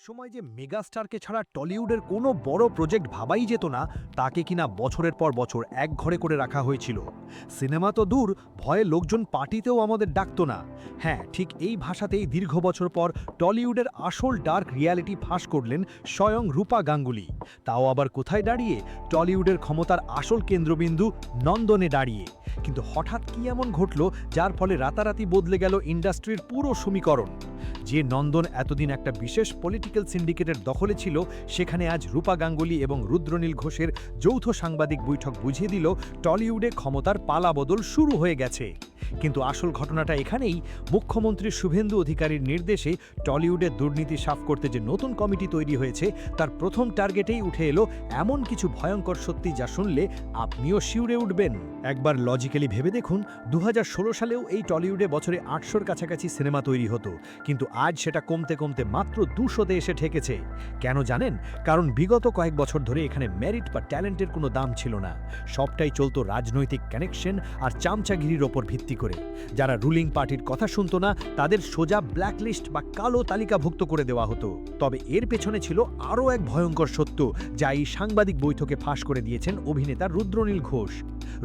একসময় যে মেগাস্টারকে ছাড়া টলিউডের কোনো বড় প্রজেক্ট ভাবাই যেত না, তাকে কিনা বছরের পর বছর এক ঘরে করে রাখা হয়েছিল। সিনেমা তো দূর, ভয়ে লোকজন পার্টিতেও আমাদের ডাকতো না। হ্যাঁ, ঠিক এই ভাষাতেই দীর্ঘ বছর পর টলিউডের আসল ডার্ক রিয়ালিটি ফাঁস করলেন স্বয়ং রূপা গাঙ্গুলি। তাও আবার কোথায় দাঁড়িয়ে? টলিউডের ক্ষমতার আসল কেন্দ্রবিন্দু নন্দনে দাঁড়িয়ে। কিন্তু হঠাৎ কি এমন ঘটল যার ফলে রাতারাতি বদলে গেল ইন্ডাস্ট্রির পুরো সমীকরণ? যে নন্দন এতদিন একটা বিশেষ পলিটিক্যাল সিন্ডিকেটের দখলে ছিল, সেখানে আজ রূপা গাঙ্গুলি এবং রুদ্রনীল ঘোষের যৌথ সাংবাদিক বৈঠক বুঝিয়ে দিল টলিউডে ক্ষমতার পালাবদল শুরু হয়ে গেছে। কিন্তু আসল ঘটনাটা এখানেই। মুখ্যমন্ত্রী শুভেন্দু অধিকারীর নির্দেশে টলিউডে দুর্নীতি সাফ করতে যে নতুন কমিটি তৈরি হয়েছে, তার প্রথম টার্গেটেই উঠে এলো এমন কিছু ভয়ঙ্কর সত্যি যা শুনলে আপনিও শিউরে উঠবেন। একবার লজিক্যালি ভেবে দেখুন, 2016 সালেও এই টলিউডে বছরে 800-র কাছাকাছি সিনেমা তৈরি হতো, কিন্তু আজ সেটা কমতে কমতে মাত্র 200-তে এসে ঠেকেছে। কেন জানেন? কারণ বিগত কয়েক বছর ধরে এখানে মেরিট বা ট্যালেন্টের কোনো দাম ছিল না। সবটাই চলতো রাজনৈতিক কানেকশন আর চামচাগিরির ওপর ভিত্তি করে। যারা রুলিং পার্টির কথা শুনতো না, তাদের সোজা ব্ল্যাকলিস্ট বা কালো তালিকাভুক্ত করে দেওয়া হতো। তবে এর পেছনে ছিল আরও এক ভয়ঙ্কর সত্য, যা এই সাংবাদিক বৈঠকে ফাঁস করে দিয়েছেন অভিনেতা রুদ্রনীল ঘোষ।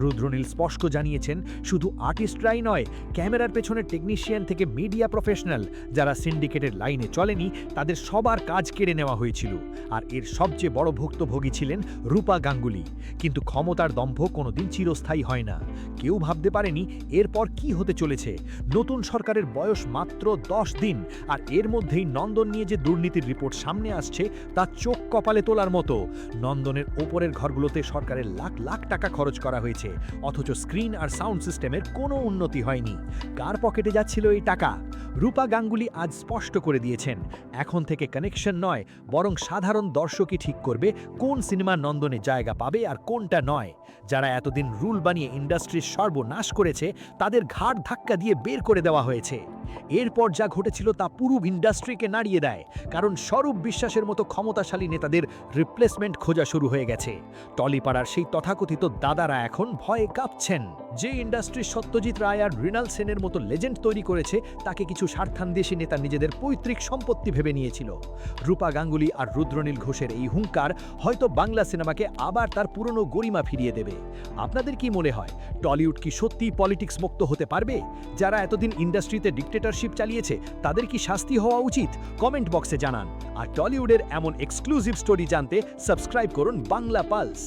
রুদ্রনীল স্পষ্ট জানিয়েছেন, শুধু আর্টিস্টরাই নয়, ক্যামেরার পেছনে টেকনিশিয়ান থেকে মিডিয়া প্রফেশনাল যারা সিন্ডিকেটের লাইনে চলেনি, তাদের সবার কাজ কেড়ে নেওয়া হয়েছিল। আর এর সবচেয়ে বড় ভুক্তভোগী ছিলেন রূপা গাঙ্গুলি। কিন্তু ক্ষমতার দম্ভ কোনোদিন চিরস্থায়ী হয় না। কেউ ভাবতে পারেনি এরপর কি হতে চলেছে। নতুন সরকারের বয়স মাত্র 10 দিন, আর এর মধ্যেই নন্দন নিয়ে যে দুর্নীতির রিপোর্ট সামনে আসছে তা চোখ কপালে তোলার মতো। নন্দনের ওপরের ঘরগুলোতে সরকারের লাখ লাখ টাকা খরচ করা হয়েছে, অথচ স্ক্রিন আর সাউন্ড সিস্টেমের কোনো উন্নতি হয়নি। কার পকেটে যাচ্ছিল এই টাকা? রূপা গাঙ্গুলি আজ স্পষ্ট করে দিয়েছেন, এখন থেকে কানেকশন নয়, বরং সাধারণ দর্শকই ঠিক করবে কোন সিনেমা নন্দনে জায়গা পাবে আর কোনটা নয়। যারা এতদিন রুল বানিয়ে ইন্ডাস্ট্রির সর্বনাশ করেছে, তাদের ঘাড় ধাক্কা দিয়ে বের করে দেওয়া হয়েছে। এরপর যা ঘটেছিল তা পুরো ইন্ডাস্ট্রিকে নাড়িয়ে দেয়, কারণ স্বরূপ বিশ্বাসের মতো ক্ষমতাশালী নেতাদের রিপ্লেসমেন্ট খোঁজা শুরু হয়ে গেছে। টলিপাড়ার সেই তথাকথিত দাদারা এখন ভয়ে কাঁপছেন। যে ইন্ডাস্ট্রির সত্যজিৎ রায় আর মৃণাল সেনের মতো লেজেন্ড তৈরি করেছে, তাকে কিছু স্বার্থান্বেষী নেতা নিজেদের পৈতৃক সম্পত্তি ভেবে নিয়েছিল। রূপা গাঙ্গুলি আর রুদ্রনীল ঘোষের এই হুঙ্কার হয়তো বাংলা সিনেমাকে আবার তার পুরনো গরিমা ফিরিয়ে দেবে। আপনাদের কি মনে হয়, টলিউড কি সত্যিই পলিটিক্স মুক্ত হতে পারবে? যারা এতদিন ইন্ডাস্ট্রিতে ডিক্টেটরশিপ চালিয়েছে, তাদের কি শাস্তি হওয়া উচিত? কমেন্ট বক্সে জানান। আর টলিউডের এমন এক্সক্লুসিভ স্টোরি জানতে সাবস্ক্রাইব করুন বাংলা পালস।